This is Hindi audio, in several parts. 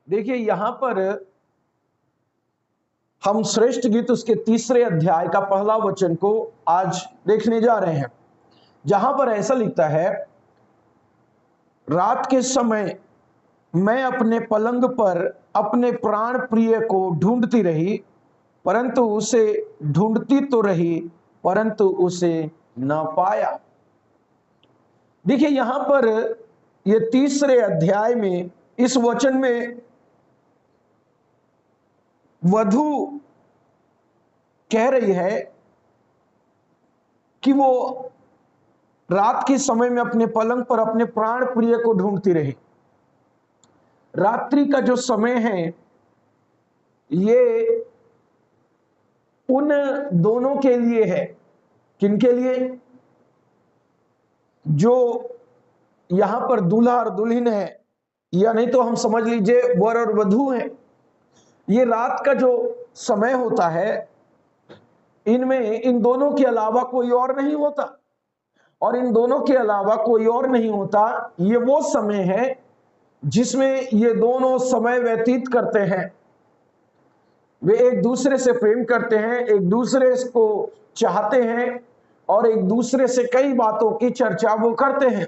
देखिए यहां पर हम श्रेष्ठ गीत उसके 3 अध्याय का पहला वचन को आज देखने जा रहे हैं, जहां पर ऐसा लिखता है, रात के समय मैं अपने पलंग पर अपने प्राण प्रिय को ढूंढती रही, परंतु उसे ढूंढती तो रही परंतु उसे न पाया। देखिए यहां पर ये 3 अध्याय में इस वचन में वधु कह रही है कि वो रात के समय में अपने पलंग पर अपने प्राण प्रिय को ढूंढती रही। रात्रि का जो समय है ये उन दोनों के लिए है। किनके लिए? जो यहां पर दूल्हा और दुल्हन है, या नहीं तो हम समझ लीजिए वर और वधू है। ये रात का जो समय होता है, इनमें इन दोनों के अलावा कोई और नहीं होता, और इन दोनों के अलावा कोई और नहीं होता। ये वो समय है जिसमें ये दोनों समय व्यतीत करते हैं। वे एक दूसरे से प्रेम करते हैं, एक दूसरे को चाहते हैं, और एक दूसरे से कई बातों की चर्चा वो करते हैं।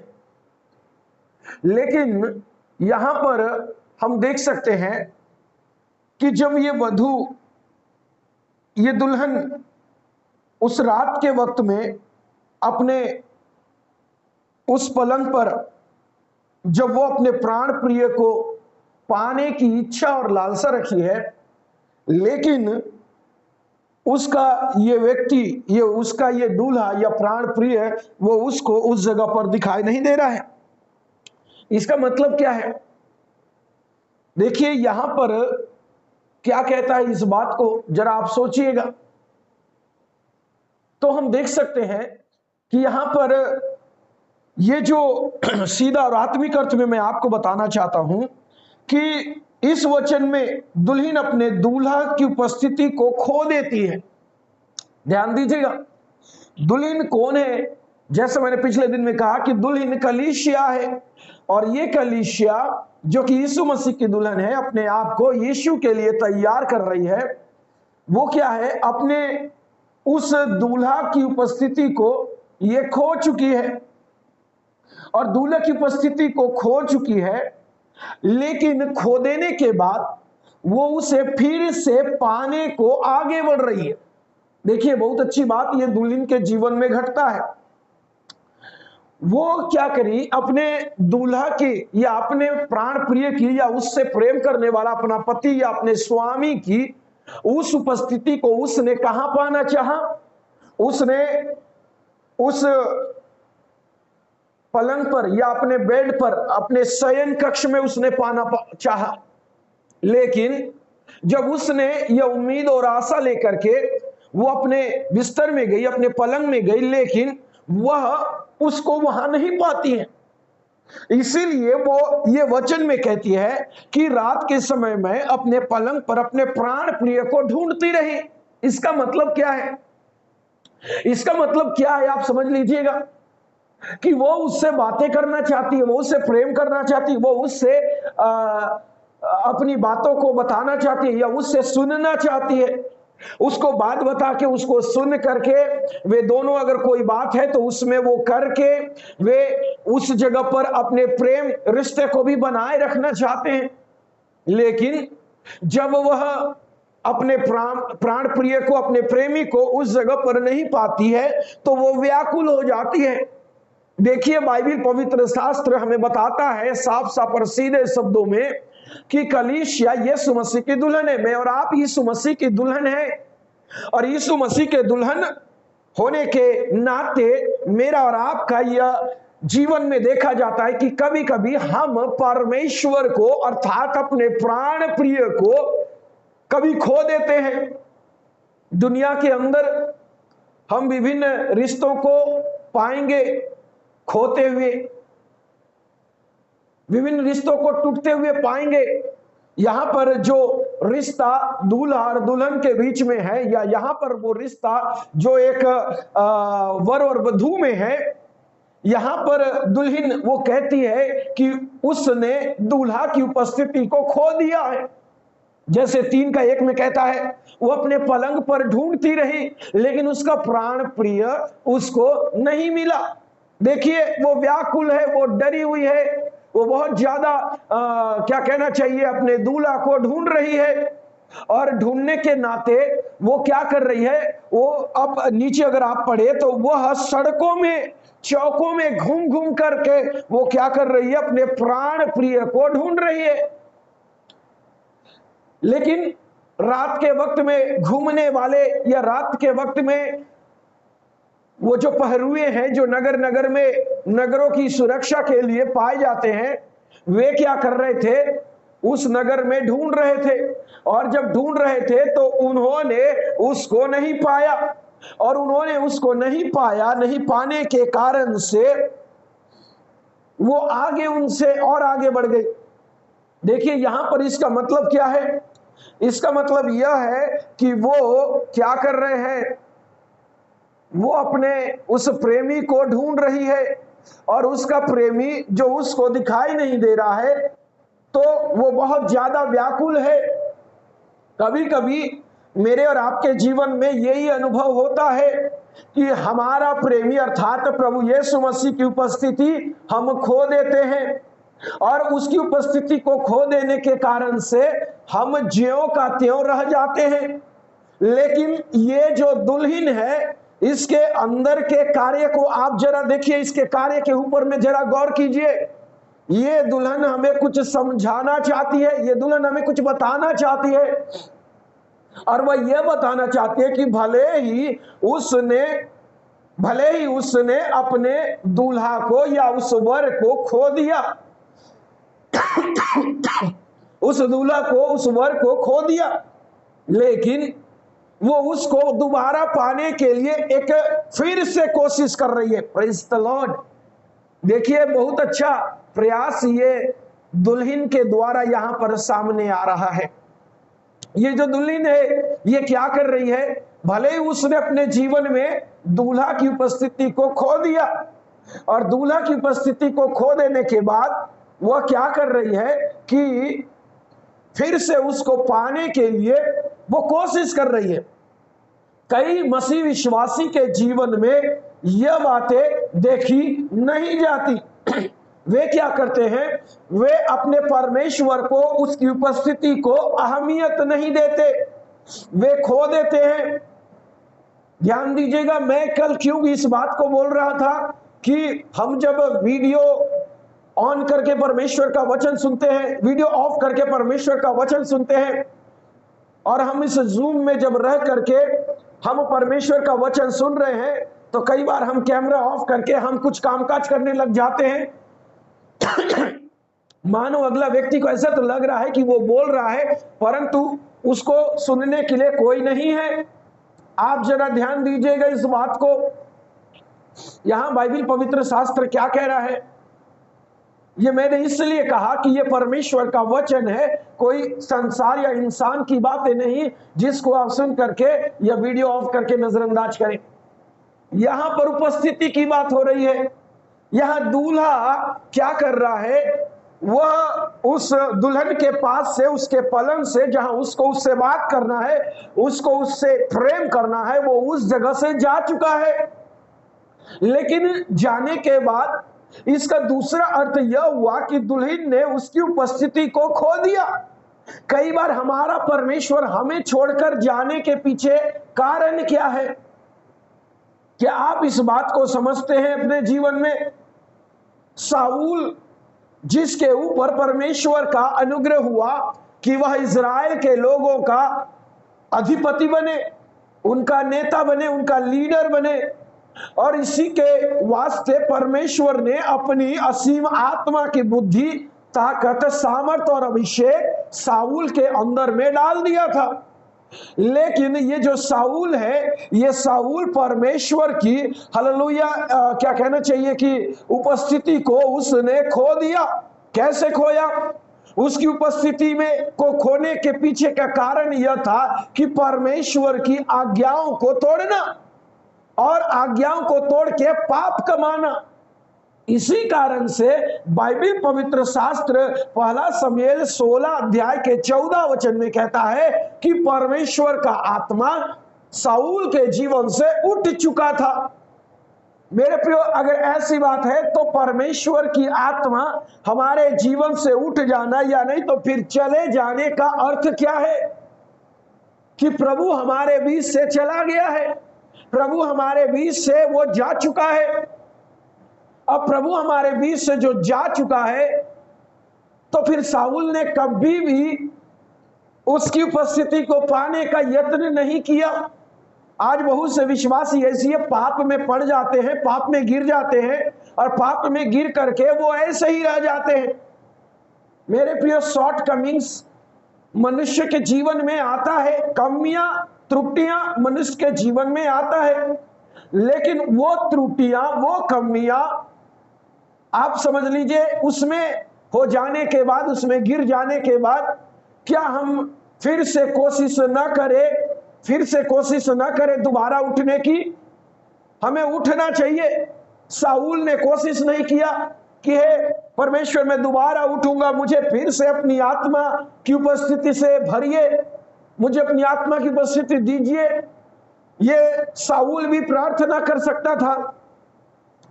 लेकिन यहां पर हम देख सकते हैं कि जब ये वधू, ये दुल्हन उस रात के वक्त में अपने उस पलंग पर, जब वो अपने प्राण प्रिय को पाने की इच्छा और लालसा रखी है, लेकिन उसका ये व्यक्ति, ये उसका ये दूल्हा या प्राण प्रिय, वो उसको उस जगह पर दिखाई नहीं दे रहा है। इसका मतलब क्या है? देखिए यहां पर क्या कहता है इस बात को जरा आप सोचिएगा। तो हम देख सकते हैं कि यहां पर ये जो सीधा और आत्मिक अर्थ में मैं आपको बताना चाहता हूं कि इस वचन में दुल्हन अपने दूल्हा की उपस्थिति को खो देती है। ध्यान दीजिएगा, दुल्हन कौन है? जैसे मैंने पिछले दिन में कहा कि दुल्हन कलीसिया है, और ये कलीसिया जो कि यीशु मसीह की दुल्हन है, अपने आप को यीशु के लिए तैयार कर रही है। वो क्या है? अपने उस दूल्हा की उपस्थिति को ये खो चुकी है, और दूल्हे की उपस्थिति को खो चुकी है, लेकिन खो देने के बाद वो उसे फिर से पाने को आगे बढ़ रही है। देखिए बहुत अच्छी बात ये दुल्हन के जीवन में घटता है। वो क्या करी? अपने दूल्हा की या अपने प्राण प्रिय की या उससे प्रेम करने वाला अपना पति या अपने स्वामी की उस उपस्थिति को उसने कहां पाना चाहा? उसने उस पलंग पर या अपने बेड पर, अपने शयन कक्ष में उसने पाना चाहा। लेकिन जब उसने यह उम्मीद और आशा लेकर के वो अपने बिस्तर में गई, अपने पलंग में गई, लेकिन वह उसको वहां नहीं पाती है। इसीलिए वो ये वचन में कहती है कि रात के समय में अपने पलंग पर अपने प्राण प्रिय को ढूंढती रही। इसका मतलब क्या है? इसका मतलब क्या है आप समझ लीजिएगा कि वो उससे बातें करना चाहती है, वो उससे प्रेम करना चाहती है, वो उससे अपनी बातों को बताना चाहती है, या उससे सुनना चाहती है। उसको बात बता के, उसको सुन करके, वे दोनों अगर कोई बात है तो उसमें वो करके वे उस जगह पर अपने प्रेम रिश्ते को भी बनाए रखना चाहते हैं। लेकिन जब वह अपने प्राण प्रिय को, अपने प्रेमी को उस जगह पर नहीं पाती है तो वो व्याकुल हो जाती है। देखिए बाइबल, पवित्र शास्त्र हमें बताता है साफ साफ और सीधे शब्दों में कि कलीसिया यीशु मसीह की दुल्हन है। मैं और आप यीशु मसीह की दुल्हन है, और यीशु मसीह के दुल्हन होने के नाते मेरा और आपका यह जीवन में देखा जाता है कि कभी कभी हम परमेश्वर को अर्थात अपने प्राण प्रिय को कभी खो देते हैं। दुनिया के अंदर हम विभिन्न रिश्तों को पाएंगे खोते हुए, विभिन्न रिश्तों को टूटते हुए पाएंगे। यहां पर जो रिश्ता दूल्हा और दुल्हन के बीच में है, या यहां पर वो रिश्ता जो एक वर और वधू में है, यहां पर दुल्हन वो कहती है कि उसने दूल्हा की उपस्थिति को खो दिया है। जैसे 3:1 में कहता है, वो अपने पलंग पर ढूंढती रही लेकिन उसका प्राण प्रिय उसको नहीं मिला। देखिए वो व्याकुल है, वो डरी हुई है, वो बहुत ज्यादा क्या कहना चाहिए, अपने दूल्हा को ढूंढ रही है। और ढूंढने के नाते वो क्या कर रही है, वो अब नीचे अगर आप पढ़े तो वह सड़कों में चौकों में घूम घूम करके वो क्या कर रही है, अपने प्राण प्रिय को ढूंढ रही है। लेकिन रात के वक्त में घूमने वाले या रात के वक्त में वो जो पहरुए हैं, जो नगर नगर में नगरों की सुरक्षा के लिए पाए जाते हैं, वे क्या कर रहे थे, उस नगर में ढूंढ रहे थे। और जब ढूंढ रहे थे तो उन्होंने उसको नहीं पाया, और उन्होंने उसको नहीं पाया, नहीं पाने के कारण से वो आगे उनसे और आगे बढ़ गए। देखिए यहां पर इसका मतलब क्या है, इसका मतलब यह है कि वो क्या कर रहे हैं, वो अपने उस प्रेमी को ढूंढ रही है और उसका प्रेमी जो उसको दिखाई नहीं दे रहा है, तो वो बहुत ज्यादा व्याकुल है। कभी कभी मेरे और आपके जीवन में यही अनुभव होता है कि हमारा प्रेमी अर्थात प्रभु यीशु मसीह की उपस्थिति हम खो देते हैं, और उसकी उपस्थिति को खो देने के कारण से हम ज्यों का त्यों रह जाते हैं। लेकिन ये जो दुल्हन है, इसके अंदर के कार्य को आप जरा देखिए, इसके कार्य के ऊपर में जरा गौर कीजिए। ये दुल्हन हमें कुछ समझाना चाहती है, ये दुल्हन हमें कुछ बताना चाहती है, और वह यह बताना चाहती है कि भले ही उसने अपने दूल्हा को या उस वर को खो दिया, उस दूल्हा को, उस वर को खो दिया, लेकिन वो उसको दोबारा पाने के लिए एक फिर से कोशिश कर रही है। Praise the Lord. देखिए बहुत अच्छा प्रयास ये दुल्हन के द्वारा यहां पर सामने आ रहा है। ये जो दुल्हन है, ये क्या कर रही है, भले ही उसने अपने जीवन में दूल्हा की उपस्थिति को खो दिया, और दूल्हा की उपस्थिति को खो देने के बाद वह क्या कर रही है कि फिर से उसको पाने के लिए वो कोशिश कर रही है। कई मसीह विश्वासी के जीवन में यह बातें देखी नहीं जाती। वे क्या करते हैं, वे अपने परमेश्वर को, उसकी उपस्थिति को अहमियत नहीं देते, वे खो देते हैं। ध्यान दीजिएगा, मैं कल क्यों इस बात को बोल रहा था कि हम जब वीडियो ऑन करके परमेश्वर का वचन सुनते हैं, वीडियो ऑफ करके परमेश्वर का वचन सुनते हैं, और हम इस जूम में जब रह करके हम परमेश्वर का वचन सुन रहे हैं, तो कई बार हम कैमरा ऑफ करके हम कुछ कामकाज करने लग जाते हैं। मानो अगला व्यक्ति को ऐसा तो लग रहा है कि वो बोल रहा है, परंतु उसको सुनने के लिए कोई नहीं है। आप जरा ध्यान दीजिएगा इस बात को। यहां बाइबल पवित्र शास्त्र क्या कह रहा है, ये मैंने इसलिए कहा कि ये परमेश्वर का वचन है, कोई संसार या इंसान की बातें नहीं जिसको आप सुन करके या वीडियो ऑफ करके नजरअंदाज करें। यहां पर उपस्थिति की बात हो रही है। यहां दूल्हा क्या कर रहा है, वह उस दुल्हन के पास से, उसके पलंग से, जहां उसको उससे बात करना है, उसको उससे प्रेम करना है, वो उस जगह से जा चुका है। लेकिन जाने के बाद इसका दूसरा अर्थ यह हुआ कि दुल्हन ने उसकी उपस्थिति को खो दिया। कई बार हमारा परमेश्वर हमें छोड़कर जाने के पीछे कारण क्या है? क्या आप इस बात को समझते हैं अपने जीवन में? शाऊल, जिसके ऊपर परमेश्वर का अनुग्रह हुआ कि वह इज़राइल के लोगों का अधिपति बने, उनका नेता बने, उनका लीडर बने, और इसी के वास्ते परमेश्वर ने अपनी असीम आत्मा की बुद्धि, ताकत, सामर्थ और अभिषेक शाऊल के अंदर में डाल दिया था। लेकिन ये जो शाऊल है, ये शाऊल परमेश्वर की, हालेलुया, क्या कहना चाहिए कि उपस्थिति को उसने खो दिया। कैसे खोया? उसकी उपस्थिति में को खोने के पीछे का कारण यह था कि परमेश्वर की आज्ञाओं को तोड़ना और आज्ञाओं को तोड़ के पाप कमाना। इसी कारण से बाइबल पवित्र शास्त्र पहला शमूएल 16 अध्याय के 14 वचन में कहता है कि परमेश्वर का आत्मा शाऊल के जीवन से उठ चुका था। मेरे प्रियो, अगर ऐसी बात है तो परमेश्वर की आत्मा हमारे जीवन से उठ जाना या नहीं तो फिर चले जाने का अर्थ क्या है? कि प्रभु हमारे बीच से चला गया है, प्रभु हमारे बीच से वो जा चुका है। अब प्रभु हमारे बीच से जो जा चुका है तो फिर शाऊल ने कभी भी उसकी उपस्थिति को पाने का यत्न नहीं किया। आज बहुत से विश्वासी ऐसी पाप में पड़ जाते हैं, पाप में गिर जाते हैं और पाप में गिर करके वो ऐसे ही रह जाते हैं। मेरे प्रिय, शॉर्ट कमिंग्स मनुष्य के जीवन में आता है, कमियां त्रुटियां मनुष्य के जीवन में आता है, लेकिन वो त्रुटियां वो कमियां आप समझ लीजिए उसमें हो जाने के बाद, उसमें गिर जाने के बाद क्या हम फिर से कोशिश न करें दोबारा उठने की? हमें उठना चाहिए। शाऊल ने कोशिश नहीं किया कि हे परमेश्वर मैं दोबारा उठूंगा, मुझे फिर से अपनी आत्मा की उपस्थिति से भरिए, मुझे अपनी आत्मा की उपस्थिति दीजिए। ये शाऊल भी प्रार्थना कर सकता था,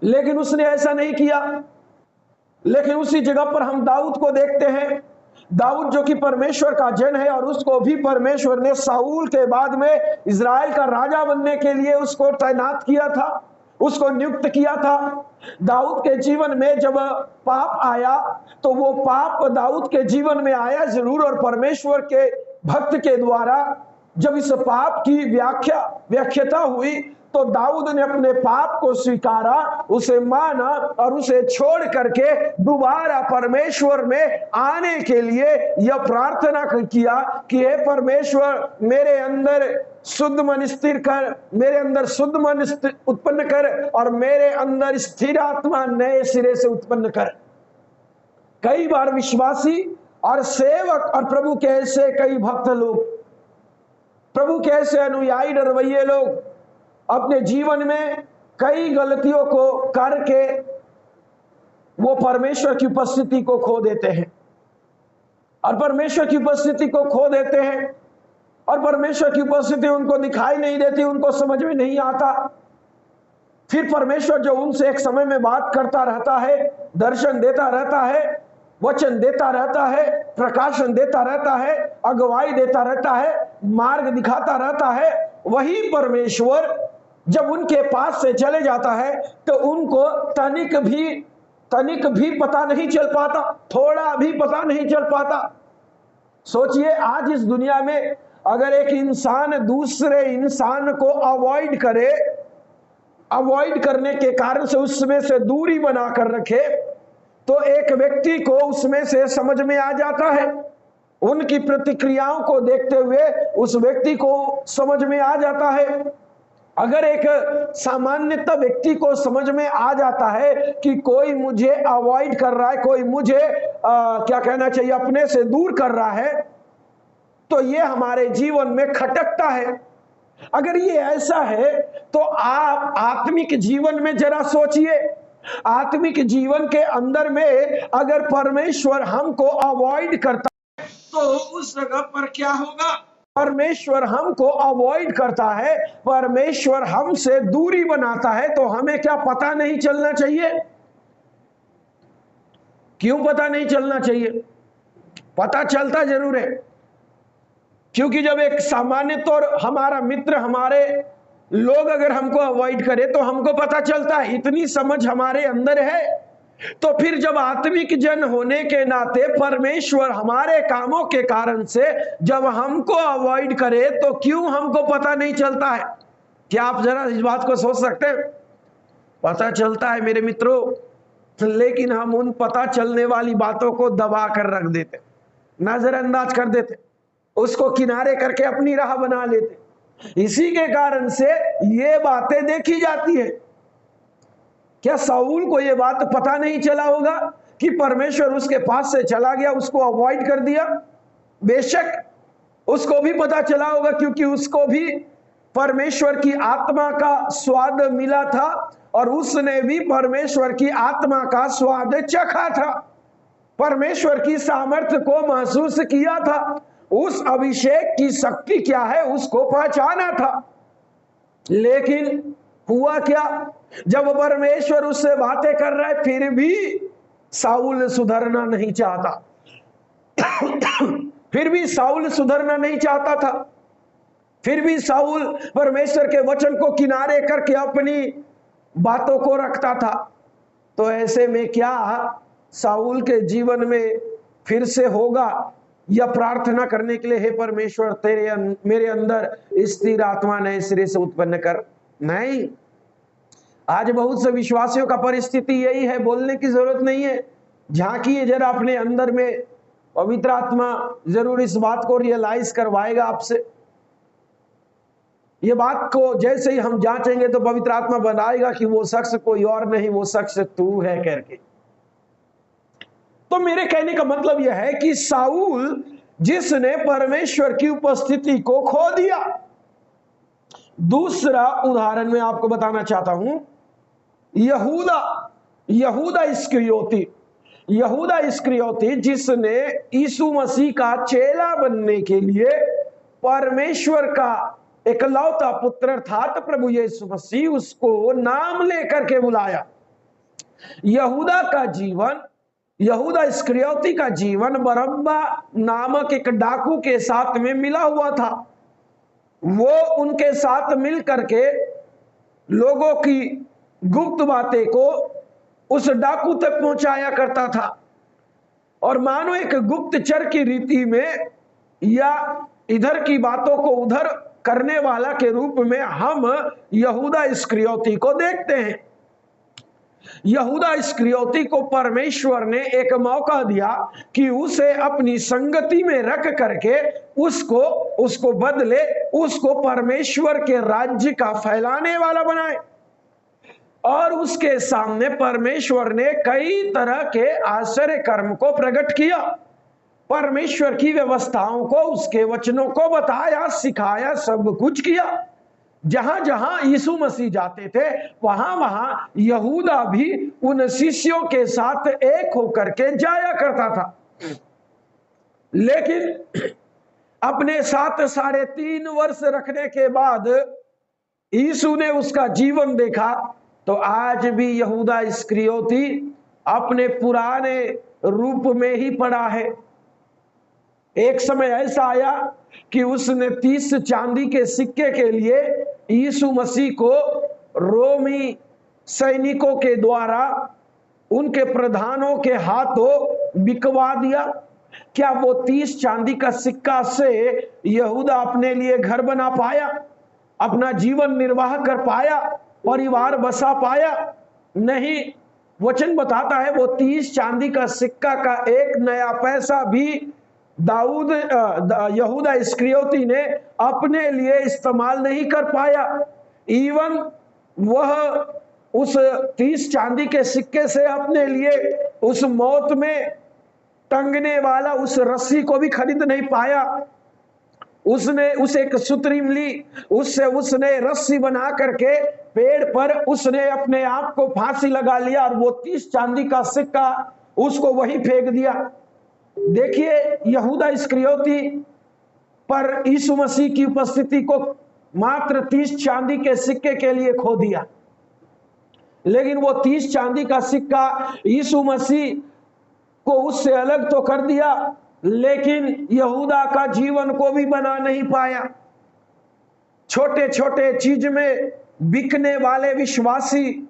लेकिन उसने ऐसा नहीं किया। लेकिन उसी जगह पर हम दाऊद को देखते हैं। दाऊद जो कि परमेश्वर का जन है और उसको भी परमेश्वर ने शाऊल के बाद में इज़राइल का राजा बनने के लिए उसको तैनात किया था, उसको नियुक्त किया था। दाऊद के जीवन में जब पाप आया तो वो पाप दाऊद के जीवन में आया जरूर, और परमेश्वर के भक्त के द्वारा जब इस पाप की व्याख्याता हुई तो दाऊद ने अपने पाप को स्वीकारा, उसे माना और उसे छोड़ करके दोबारा परमेश्वर में आने के लिए यह प्रार्थना किया कि हे परमेश्वर मेरे अंदर शुद्ध मन स्थिर कर, मेरे अंदर शुद्ध मन उत्पन्न कर और मेरे अंदर स्थिर आत्मा नए सिरे से उत्पन्न कर। कई बार विश्वासी और सेवक और प्रभु के ऐसे कई भक्त लोग, प्रभु के ऐसे अनुयायी डरवैये लोग अपने जीवन में कई गलतियों को करके वो परमेश्वर की उपस्थिति को खो देते हैं, और परमेश्वर की उपस्थिति को खो देते हैं और परमेश्वर की उपस्थिति उनको दिखाई नहीं देती, उनको समझ में नहीं आता। फिर परमेश्वर जो उनसे एक समय में बात करता रहता है, दर्शन देता रहता है, वचन देता रहता है, प्रकाशन देता रहता है, अगुवाई देता रहता है, मार्ग दिखाता रहता है, वही परमेश्वर जब उनके पास से चले जाता है तो उनको तनिक भी पता नहीं चल पाता, थोड़ा भी पता नहीं चल पाता। सोचिए, आज इस दुनिया में अगर एक इंसान दूसरे इंसान को अवॉइड करने के कारण से उसमें से दूरी बनाकर रखे तो एक व्यक्ति को उसमें से समझ में आ जाता है, उनकी प्रतिक्रियाओं को देखते हुए उस व्यक्ति को समझ में आ जाता है। अगर एक सामान्यतः व्यक्ति को समझ में आ जाता है कि कोई मुझे अवॉइड कर रहा है, कोई मुझे क्या कहना चाहिए अपने से दूर कर रहा है, तो ये हमारे जीवन में खटकता है। अगर ये ऐसा है तो आप आत्मिक जीवन में जरा सोचिए, आत्मिक जीवन के अंदर में अगर परमेश्वर हमको अवॉइड करता है तो उस जगह पर क्या होगा? परमेश्वर हमको अवॉइड करता है, परमेश्वर हमसे दूरी बनाता है, तो हमें क्या पता नहीं चलना चाहिए? क्यों पता नहीं चलना चाहिए? पता चलता जरूर है, क्योंकि जब एक सामान्य तौर हमारा मित्र, हमारे लोग अगर हमको अवॉइड करे तो हमको पता चलता है, इतनी समझ हमारे अंदर है। तो फिर जब आत्मिक जन होने के नाते परमेश्वर हमारे कामों के कारण से जब हमको अवॉइड करे तो क्यों हमको पता नहीं चलता है? क्या आप जरा इस बात को सोच सकते हैं? पता चलता है मेरे मित्रों, लेकिन हम उन पता चलने वाली बातों को दबा कर रख देते, नजरअंदाज कर देते, उसको किनारे करके अपनी राह बना लेते। इसी के कारण से ये बातें देखी जाती है। क्या शाऊल को यह बात पता नहीं चला होगा कि परमेश्वर उसके पास से चला गया, उसको अवॉइड कर दिया? बेशक उसको भी पता चला होगा, क्योंकि उसको भी परमेश्वर की आत्मा का स्वाद मिला था और उसने भी परमेश्वर की आत्मा का स्वाद चखा था, परमेश्वर की सामर्थ्य को महसूस किया था, उस अभिषेक की शक्ति क्या है उसको पहचाना था। लेकिन हुआ क्या, जब परमेश्वर उससे बातें कर रहा है फिर भी शाऊल सुधरना नहीं चाहता, फिर भी शाऊल सुधरना नहीं चाहता था, फिर भी शाऊल परमेश्वर के वचन को किनारे करके अपनी बातों को रखता था। तो ऐसे में क्या शाऊल के जीवन में फिर से होगा या प्रार्थना करने के लिए, हे परमेश्वर तेरे मेरे अंदर स्थिर आत्मा नए सिरे से उत्पन्न कर? नहीं। आज बहुत से विश्वासियों का परिस्थिति यही है, बोलने की जरूरत नहीं है, झांकिए जरा अपने अंदर में, पवित्र आत्मा जरूर इस बात को रियलाइज करवाएगा आपसे। ये बात को जैसे ही हम जांचेंगे तो पवित्र आत्मा बताएगा कि वो शख्स कोई और नहीं, वो शख्स तू है करके। तो मेरे कहने का मतलब यह है कि शाऊल जिसने परमेश्वर की उपस्थिति को खो दिया। दूसरा उदाहरण मैं आपको बताना चाहता हूं, यहूदा इस्करियोती जिसने यीशु मसीह का चेला बनने के लिए परमेश्वर का एकलौता पुत्र अर्थात प्रभु यीशु मसीह उसको नाम लेकर के बुलाया। यहूदा इस्करियोती का जीवन बरब्बा नामक एक डाकू के साथ में मिला हुआ था। वो उनके साथ मिल करके लोगों की गुप्त बातें को उस डाकू तक पहुंचाया करता था, और मानो एक गुप्तचर की रीति में या इधर की बातों को उधर करने वाला के रूप में हम यहूदा इस्करियोती को देखते हैं। यहूदा इस्करियोती को परमेश्वर ने एक मौका दिया कि उसे अपनी संगति में रख करके उसको बदले, उसको परमेश्वर के राज्य का फैलाने वाला बनाए। और उसके सामने परमेश्वर ने कई तरह के आश्चर्य कर्म को प्रकट किया, परमेश्वर की व्यवस्थाओं को, उसके वचनों को बताया, सिखाया, सब कुछ किया। जहां जहां यीशु मसीह जाते थे वहां वहां यहूदा भी उन शिष्यों के साथ एक होकर के जाया करता था। लेकिन अपने साथ 3.5 वर्ष रखने के बाद यीशु ने उसका जीवन देखा तो आज भी यहूदा इस्करियोती अपने पुराने रूप में ही पड़ा है। एक समय ऐसा आया कि उसने 30 चांदी के सिक्के के लिए यीशु मसीह को रोमी सैनिकों के द्वारा उनके प्रधानों के हाथों बिकवा दिया। क्या वो 30 चांदी का सिक्का से यहूदा अपने लिए घर बना पाया, अपना जीवन निर्वाह कर पाया, परिवार बसा पाया? नहीं। वचन बताता है वो 30 चांदी का सिक्का का एक नया पैसा भी यहूदा इस्करियोती ने अपने लिए इस्तेमाल नहीं कर पाया। इवन वह उस 30 चांदी के सिक्के से अपने लिए उस मौत में टंगने वाला उस रस्सी को भी खरीद नहीं पाया। उसने उसे एक सुतरी मिली, उससे उसने रस्सी बना करके पेड़ पर उसने अपने आप को फांसी लगा लिया और वो 30 चांदी का सिक्का उसको वहीं फेंक दिया। देखिए, यहूदा इस्करियोती पर यीशु मसीह की उपस्थिति को मात्र 30 चांदी के सिक्के के लिए खो दिया। लेकिन वो 30 चांदी का सिक्का यीशु मसीह को उससे अलग तो कर दिया, लेकिन यहूदा का जीवन को भी बना नहीं पाया। छोटे छोटे चीज में बिकने वाले विश्वासी,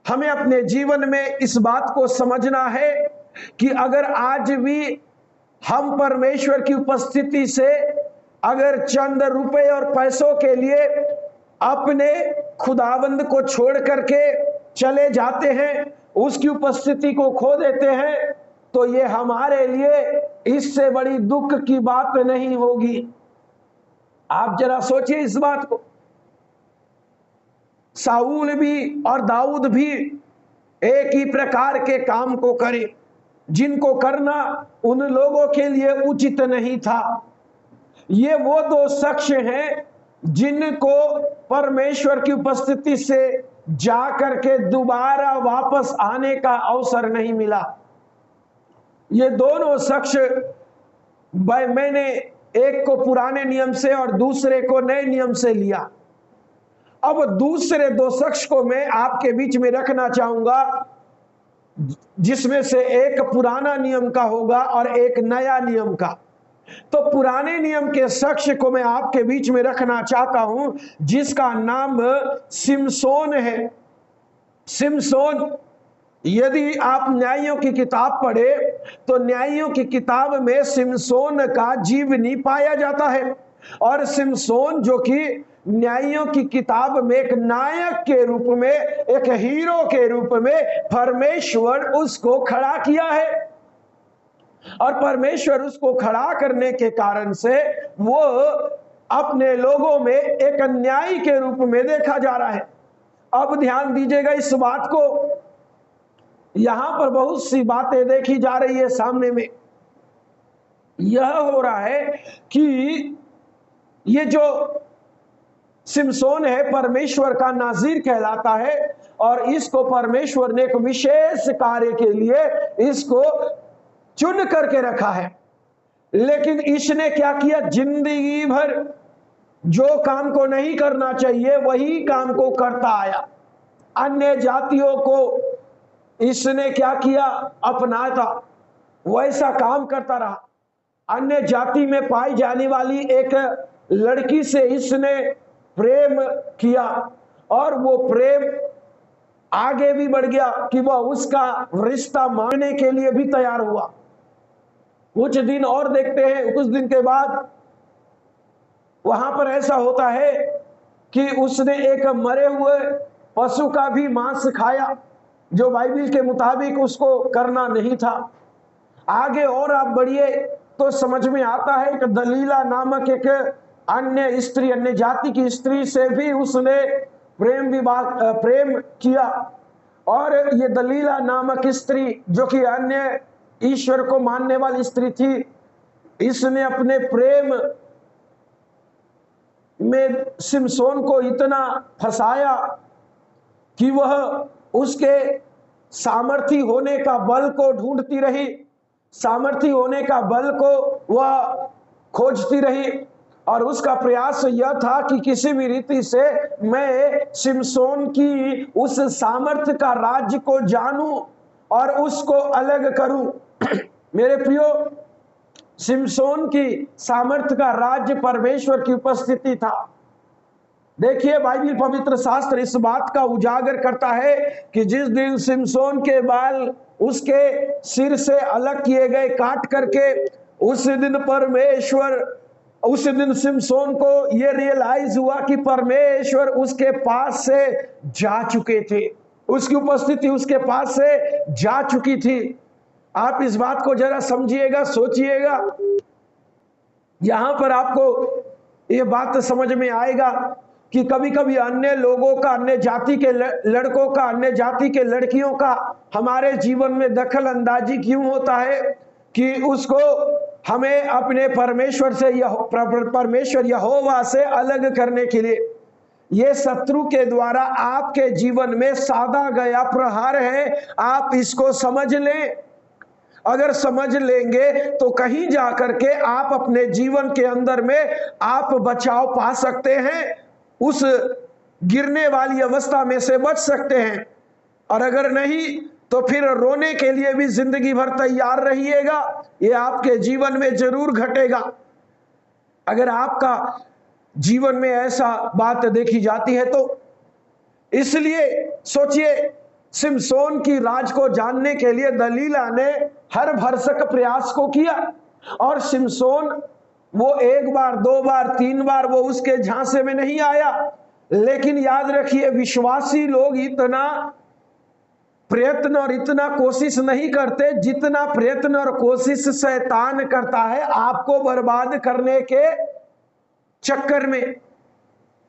हमें अपने जीवन में इस बात को समझना है कि अगर आज भी हम परमेश्वर की उपस्थिति से अगर चंद रुपए और पैसों के लिए अपने खुदाबंद को छोड़ करके चले जाते हैं, उसकी उपस्थिति को खो देते हैं, तो ये हमारे लिए इससे बड़ी दुख की बात नहीं होगी। आप जरा सोचिए इस बात को। शाऊल भी और दाऊद भी एक ही प्रकार के काम को करे जिनको करना उन लोगों के लिए उचित नहीं था। ये वो दो शख्स हैं जिनको परमेश्वर की उपस्थिति से जा करके दोबारा वापस आने का अवसर नहीं मिला। ये दोनों शख्स, मैंने एक को पुराने नियम से और दूसरे को नए नियम से लिया। अब दूसरे दो शख्स को मैं आपके बीच में रखना चाहूंगा, जिसमें से एक पुराना नियम का होगा और एक नया नियम का। तो पुराने नियम के शख्स को मैं आपके बीच में रखना चाहता हूं, जिसका नाम सिमसोन है। सिमसोन, यदि आप न्यायियों की किताब पढ़े तो न्यायियों की किताब में सिमसोन का जीवनी पाया जाता है। और सिमसोन जो कि न्यायियों की किताब में एक नायक के रूप में, एक हीरो के रूप में परमेश्वर उसको खड़ा किया है। और परमेश्वर उसको खड़ा करने के कारण से वो अपने लोगों में एक न्यायी के रूप में देखा जा रहा है। अब ध्यान दीजिएगा इस बात को, यहां पर बहुत सी बातें देखी जा रही है सामने में। यह हो रहा है कि ये जो सिमसोन है परमेश्वर का नाज़ीर कहलाता है, और इसको परमेश्वर ने एक विशेष कार्य के लिए इसको चुन करके रखा है। लेकिन इसने क्या किया, जिंदगी भर जो काम को नहीं करना चाहिए वही काम को करता आया। अन्य जातियों को इसने क्या किया, अपनाया था, वैसा काम करता रहा। अन्य जाति में पाई जाने वाली एक लड़की से इसने प्रेम किया, और वो प्रेम आगे भी बढ़ गया कि वह उसका रिश्ता मांगने के लिए भी तैयार हुआ। कुछ दिन और देखते हैं, कुछ दिन के बाद वहां पर ऐसा होता है कि उसने एक मरे हुए पशु का भी मांस खाया, जो बाइबल के मुताबिक उसको करना नहीं था। आगे और आप बढ़िए तो समझ में आता है कि दलीला नामक एक अन्य स्त्री, अन्य जाति की स्त्री से भी उसने प्रेम किया। और ये दलीला नामक स्त्री जो कि अन्य ईश्वर को मानने वाली स्त्री थी, इसने अपने प्रेम में सिमसोन को इतना फंसाया कि वह उसके सामर्थी होने का बल को ढूंढती रही, सामर्थी होने का बल को वह खोजती रही। और उसका प्रयास यह था कि किसी भी रीति से मैं सिमसोन की उस सामर्थ्य का राज्य को जानूं और उसको अलग करूं। मेरे प्रियो, सिमसोन की सामर्थ्य का राज्य परमेश्वर की उपस्थिति था। देखिए, बाइबल पवित्र शास्त्र इस बात का उजागर करता है कि जिस दिन सिमसोन के बाल उसके सिर से अलग किए गए काट करके, उस दिन सिमसोन को यह रियलाइज हुआ कि परमेश्वर उसके पास से जा चुके थे, उसकी उपस्थिति उसके पास से जा चुकी थी। आप इस बात को जरा समझिएगा, सोचिएगा। यहां पर आपको यह बात समझ में आएगा कि कभी कभी अन्य लोगों का, अन्य जाति के लड़कों का, अन्य जाति के लड़कियों का हमारे जीवन में दखल अंदाजी क्यों होता है कि उसको हमें अपने परमेश्वर यहोवा से अलग करने के लिए। यह शत्रु के द्वारा आपके जीवन में साधा गया प्रहार है। आप इसको समझ लें। अगर समझ लेंगे तो कहीं जाकर के आप अपने जीवन के अंदर में आप बचाव पा सकते हैं, उस गिरने वाली अवस्था में से बच सकते हैं। और अगर नहीं तो फिर रोने के लिए भी जिंदगी भर तैयार रहिएगा। ये आपके जीवन में जरूर घटेगा अगर आपका जीवन में ऐसा बात देखी जाती है तो। इसलिए सोचिए, सिमसोन की राज को जानने के लिए दलीला ने हर भरसक प्रयास को किया, और सिमसोन वो एक बार, दो बार, तीन बार वो उसके झांसे में नहीं आया। लेकिन याद रखिए, विश्वासी लोग इतना प्रयत्न और इतना कोशिश नहीं करते जितना प्रयत्न और कोशिश शैतान करता है आपको बर्बाद करने के चक्कर में।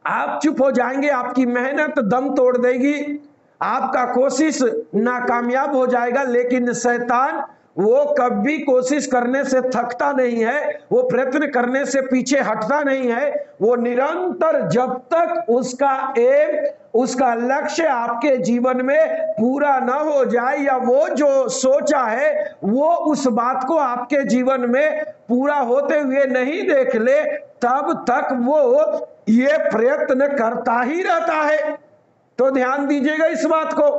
आप चुप हो जाएंगे, आपकी मेहनत दम तोड़ देगी, आपका कोशिश नाकामयाब हो जाएगा, लेकिन शैतान वो कभी कोशिश करने से थकता नहीं है, वो प्रयत्न करने से पीछे हटता नहीं है। वो निरंतर जब तक उसका एम, उसका लक्ष्य आपके जीवन में पूरा न हो जाए, या वो जो सोचा है वो उस बात को आपके जीवन में पूरा होते हुए नहीं देख ले, तब तक वो ये प्रयत्न करता ही रहता है। तो ध्यान दीजिएगा इस बात को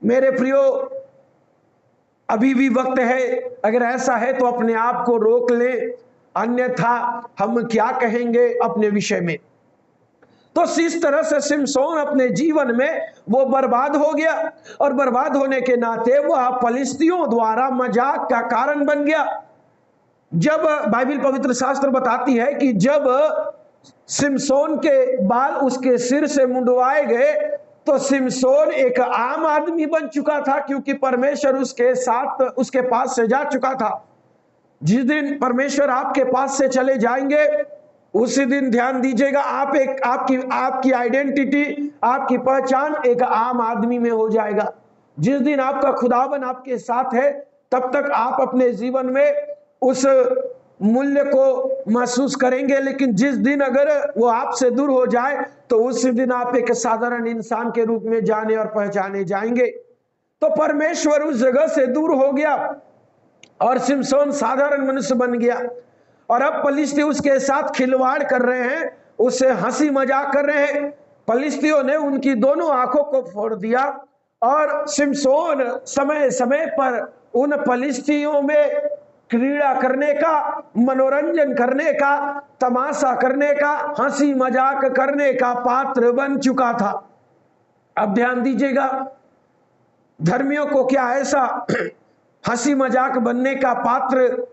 मेरे प्रियो, अभी भी वक्त है। अगर ऐसा है तो अपने आप को रोक ले, अन्यथा हम क्या कहेंगे अपने विषय में। तो इस तरह से सिमसोन अपने जीवन में वो बर्बाद हो गया, और बर्बाद होने के नाते वह फलिस्तियों द्वारा मजाक का कारण बन गया। जब बाइबल पवित्र शास्त्र बताती है कि जब सिमसोन के बाल उसके सिर से मुंडवाए गए, तो सिमसोन एक आम आदमी बन चुका था, क्योंकि परमेश्वर उसके साथ, उसके पास से जा चुका था। जिस दिन परमेश्वर आपके पास से चले जाएंगे, उसी दिन ध्यान दीजिएगा आपकी आइडेंटिटी, आपकी पहचान एक आम आदमी में हो जाएगा। जिस दिन आपका खुदावन आपके साथ है, तब तक आप अपने जीवन में उस मूल्य को महसूस करेंगे, लेकिन जिस दिन अगर वो आपसे दूर हो जाए, तो उसी दिन आप एक साधारण इंसान के रूप में जाने और पहचाने जाएंगे। तो परमेश्वर उस जगह से दूर हो गया और सिमसोन साधारण मनुष्य बन गया। और अब फलिस्ती उसके साथ खिलवाड़ कर रहे हैं, उससे हंसी मजाक कर रहे हैं। फलिस्तियों ने उनकी दोनों आंखों को फोड़ दिया, और सिमसोन समय समय पर उन फलिस्तियों में क्रीड़ा करने का, मनोरंजन करने का, तमाशा करने का, हंसी मजाक करने का पात्र बन चुका था। अब ध्यान दीजिएगा, धर्मियों को क्या ऐसा हंसी मजाक बनने का पात्र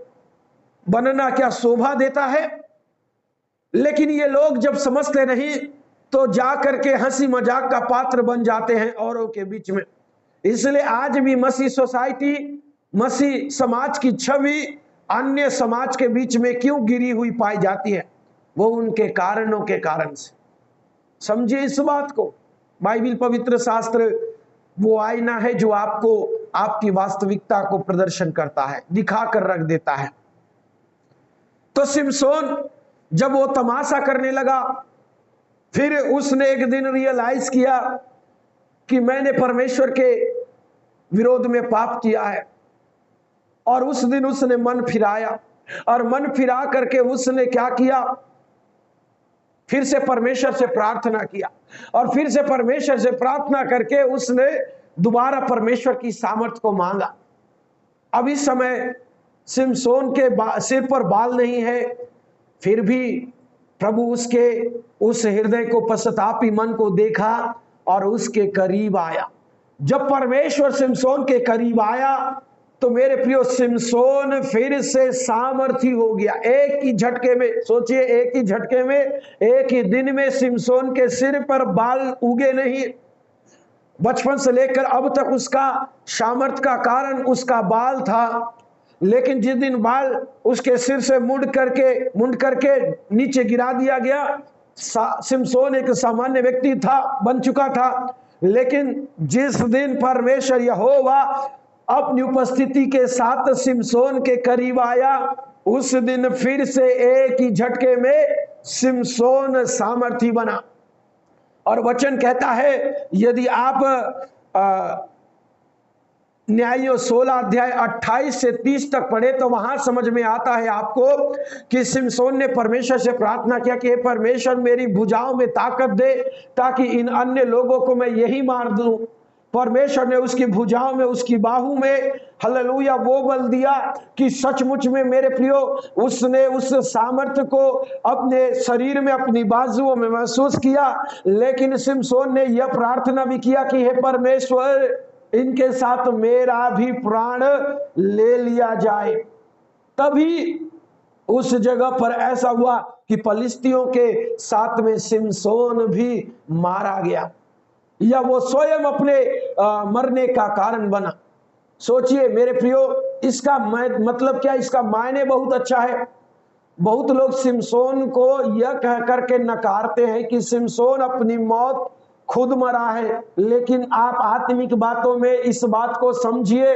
बनना क्या शोभा देता है? लेकिन ये लोग जब समझते नहीं, तो जाकर के हंसी मजाक का पात्र बन जाते हैं औरों के बीच में। इसलिए आज भी मसीह सोसाइटी, मसीह समाज की छवि अन्य समाज के बीच में क्यों गिरी हुई पाई जाती है? वो उनके कारणों के कारण से। समझिए इस बात को। बाइबल पवित्र शास्त्र वो आईना है जो आपको आपकी वास्तविकता को प्रदर्शन करता है, दिखा कर रख देता है। तो सिमसोन जब वो तमाशा करने लगा, फिर उसने एक दिन रियलाइज किया कि मैंने परमेश्वर के विरोध में पाप किया है। और उस दिन उसने मन फिराया, और मन फिरा करके उसने क्या किया? फिर से परमेश्वर से प्रार्थना किया, और फिर से परमेश्वर से प्रार्थना करके उसने दोबारा परमेश्वर की सामर्थ को मांगा। अब इस समय सिमसोन के सिर पर बाल नहीं है, फिर भी प्रभु उसके उस हृदय को, पश्चातापी मन को देखा और उसके करीब आया। जब परमेश्वर सिमसोन के करीब आया, तो मेरे प्रियो सिमसोन फिर से सामर्थी हो गया। एक ही झटके में, सोचिए, एक ही झटके में, एक ही दिन में सिमसोन के सिर पर बाल उगे नहीं। बचपन से लेकर अब तक उसका सामर्थ का कारण उसका बाल था, लेकिन जिस दिन बाल उसके सिर से मुंड करके नीचे गिरा दिया गया, सिमसोन एक सामान्य व्यक्ति था, बन चुका था। लेकिन जिस दिन परमेश्वर यहोवा अपनी उपस्थिति के साथ सिमसोन के करीब आया, उस दिन फिर से एक ही झटके में सिमसोन सामर्थी बना। और वचन कहता है, यदि आप न्यायों 16 अध्याय 28 से 30 तक पढ़े, तो वहां समझ में आता है आपको कि सिमसोन ने परमेश्वर से प्रार्थना किया कि हे परमेश्वर, मेरी भुजाओं में ताकत दे, ताकि इन अन्य लोगों को मैं यही मार दूं। परमेश्वर ने उसकी भुजाओं में, उसकी बाहू में, हालेलुया, वो बल दिया कि सचमुच में मेरे प्रियो, उसने उस सामर्थ्य को अपने शरीर में, अपनी बाजुओं में महसूस किया। लेकिन सिमसोन ने यह प्रार्थना भी किया कि हे परमेश्वर, इनके साथ मेरा भी प्राण ले लिया जाए। तभी उस जगह पर ऐसा हुआ कि फलिस्तियों के साथ में सिमसोन भी मारा गया, या वो स्वयं अपने मरने का कारण बना। सोचिए मेरे प्रियो, इसका मतलब क्या? इसका मायने बहुत अच्छा है। बहुत लोग सिमसोन को यह कह करके नकारते हैं कि सिमसोन अपनी मौत खुद मरा है, लेकिन आप आत्मिक बातों में इस बात को समझिए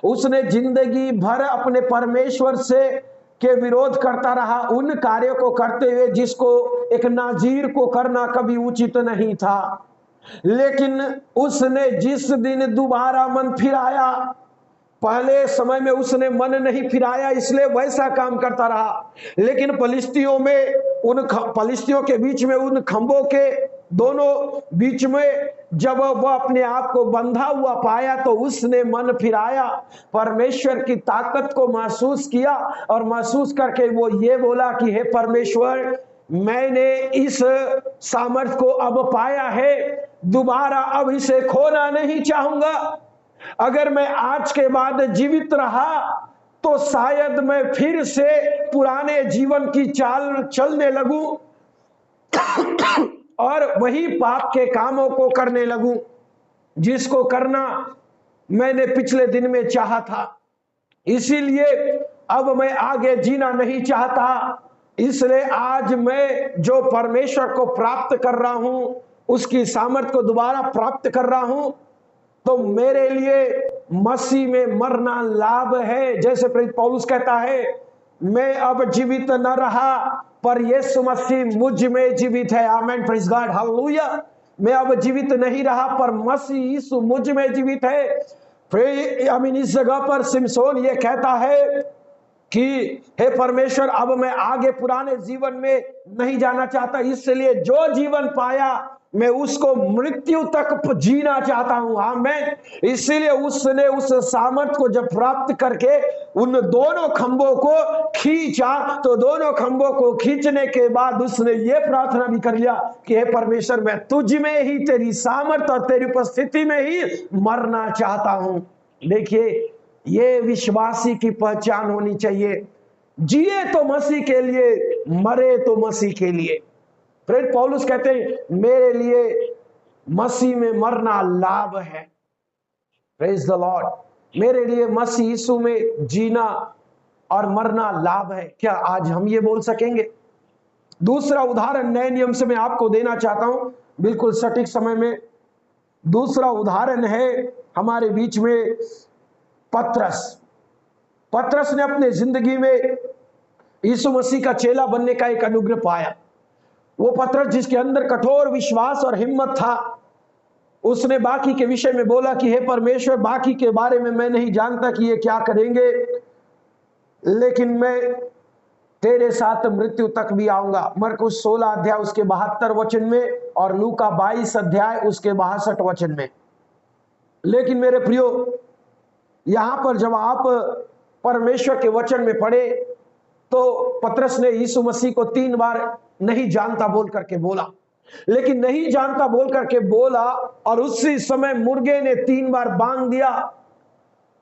उसने जिंदगी भर अपने परमेश्वर से के विरोध करता रहा, उन कार्यों को करते हुए जिसको एक नाजीर को करना कभी उचित नहीं था। लेकिन उसने जिस दिन दोबारा मन फिराया, पहले समय में उसने मन नहीं फिराया इसलिए वैसा काम करता रहा, लेकिन पलिश्तियों के बीच में उन खंभों के दोनों बीच में जब वह अपने आप को बंधा हुआ पाया तो उसने मन फिराया, परमेश्वर की ताकत को महसूस किया और महसूस करके वो ये बोला कि हे परमेश्वर, मैंने इस सामर्थ को अब पाया है, दोबारा अब इसे खोना नहीं चाहूंगा। अगर मैं आज के बाद जीवित रहा तो शायद मैं फिर से पुराने जीवन की चाल चलने लगूं और वही पाप के कामों को करने लगूं जिसको करना मैंने पिछले दिन में चाहा था। इसीलिए अब मैं आगे जीना नहीं चाहता, इसलिए आज मैं जो परमेश्वर को प्राप्त कर रहा हूं, उसकी सामर्थ को दोबारा प्राप्त कर रहा हूं, तो मेरे लिए मसीह में मरना लाभ है। जैसे प्रेरित पौलुस कहता है, मैं अब जीवित न रहा पर यीशु मसीह मुझ में जीवित है। आमेन, प्रेज गॉड, हालेलुया। मैं अब जीवित नहीं रहा पर मसीह यीशु मुझ में जीवित है। इस जगह पर सिमसोन ये कहता है कि हे परमेश्वर, अब मैं आगे पुराने जीवन में नहीं जाना चाहता, इसलिए जो जीवन पाया मैं उसको मृत्यु तक जीना चाहता हूं। आमीन। इसीलिए उसने उस सामर्थ को जब प्राप्त करके उन दोनों खंभों को खींचा, तो दोनों खंभों को खींचने के बाद उसने ये प्रार्थना भी कर लिया कि हे परमेश्वर, मैं तुझ में ही, तेरी सामर्थ और तेरी उपस्थिति में ही मरना चाहता हूं। देखिए, ये विश्वासी की पहचान होनी चाहिए, जिए तो मसीह के लिए, मरे तो मसीह के लिए। प्रेरित पौलुस कहते हैं, मेरे लिए मसीह में मरना लाभ है। Praise the Lord. मेरे लिए मसीह यीशु में जीना और मरना लाभ है। क्या आज हम ये बोल सकेंगे? दूसरा उदाहरण नए नियम से मैं आपको देना चाहता हूं, बिल्कुल सटीक समय में। दूसरा उदाहरण है हमारे बीच में पतरस ने अपने जिंदगी में यीशु मसीह का चेला बनने का एक अनुग्रह पाया। वो पतरस जिसके अंदर कठोर विश्वास और हिम्मत था, उसने बाकी के विषय में बोला कि हे परमेश्वर, बाकी के बारे में मैं नहीं जानता कि ये क्या करेंगे, लेकिन मैं तेरे साथ मृत्यु तक भी आऊंगा। मरकुस 16 अध्याय उसके 72 वचन में और लूका 22 अध्याय उसके 62 वचन में। लेकिन मेरे प्रियो, यहां पर जब आप परमेश्वर के वचन में पढ़े तो पतरस ने यीशु मसीह को 3 बार नहीं जानता बोल करके बोला, लेकिन नहीं जानता बोल करके बोला और उसी समय मुर्गे ने 3 बार बांग दिया।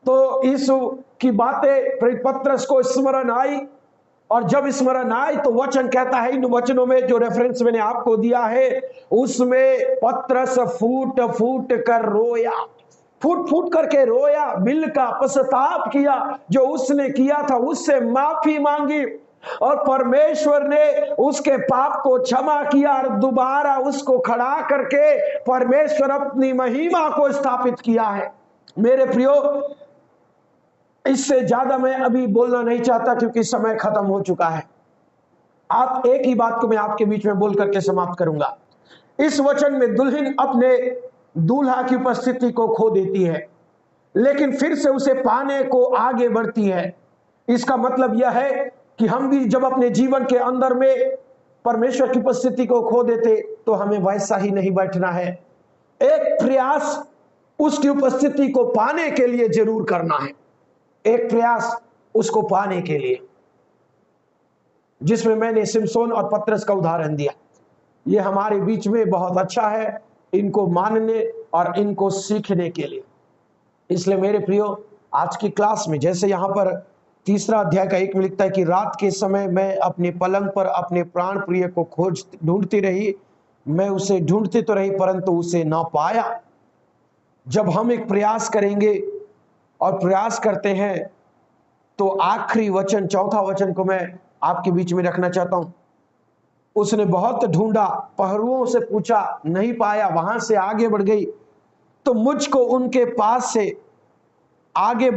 तो यीशु की बातें पतरस को स्मरण आई, और जब स्मरण आई तो वचन कहता है, इन वचनों में जो रेफरेंस मैंने आपको दिया है उसमें पतरस फूट फूट कर रोया, फूट फूट करके रोया, बिल का पश्चाताप किया, जो उसने किया था उससे माफी मांगी, और परमेश्वर ने उसके पाप को क्षमा किया और दोबारा उसको खड़ा करके परमेश्वर अपनी महिमा को स्थापित किया है। मेरे प्रियो, इससे ज्यादा मैं अभी बोलना नहीं चाहता क्योंकि समय खत्म हो चुका है। आप एक ही बात को मैं आपके बीच में बोल करके समाप्त करूंगा। इस वचन में दुल्हन अपने दूल्हा की उपस्थिति को खो देती है, लेकिन फिर से उसे पाने को आगे बढ़ती है। इसका मतलब यह है कि हम भी जब अपने जीवन के अंदर में परमेश्वर की उपस्थिति को खो देते तो हमें वैसा ही नहीं बैठना है। एक प्रयास उसकी उपस्थिति को पाने के लिए जरूर करना है, एक प्रयास उसको पाने के लिए, जिसमें मैंने सिमसोन और पतरस का उदाहरण दिया। ये हमारे बीच में बहुत अच्छा है इनको मानने और इनको सीखने के लिए। इसलिए मेरे प्रियो, आज की क्लास में जैसे यहां पर 3 अध्याय का 1 में लिखता है कि रात के समय मैं अपने पलंग पर अपने प्राण प्रिय को ढूंढती रही, मैं उसे ढूंढती तो रही परंतु उसे ना पाया। जब हम एक प्रयास करेंगे और प्रयास करते हैं तो आखिरी वचन, 4था वचन को मैं आपके बीच में रखना चाहता हूं। उसने बहुत ढूंढा, पहरुओं से पूछा, नहीं पाया, वहां से आगे बढ़ गई तो मुझको उनके पास से आगे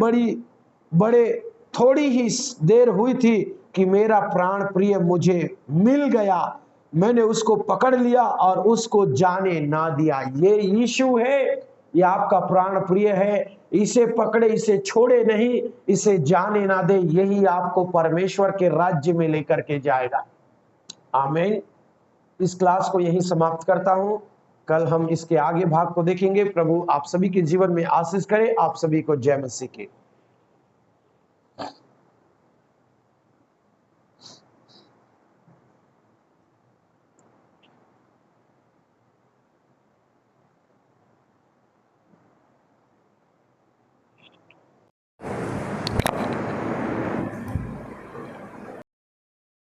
बड़े थोड़ी ही देर हुई थी कि मेरा प्राण प्रिय मुझे मिल गया, मैंने उसको पकड़ लिया और उसको जाने ना दिया। ये यीशु है, ये आपका प्राण प्रिय है, इसे पकड़े, इसे छोड़े नहीं, इसे जाने ना दे, यही आपको परमेश्वर के राज्य में लेकर के जाएगा। आमीन। इस क्लास को यहीं समाप्त करता हूं, कल हम इसके आगे भाग को देखेंगे। प्रभु आप सभी के जीवन में आशीष करे। आप सभी को जय मसीह की।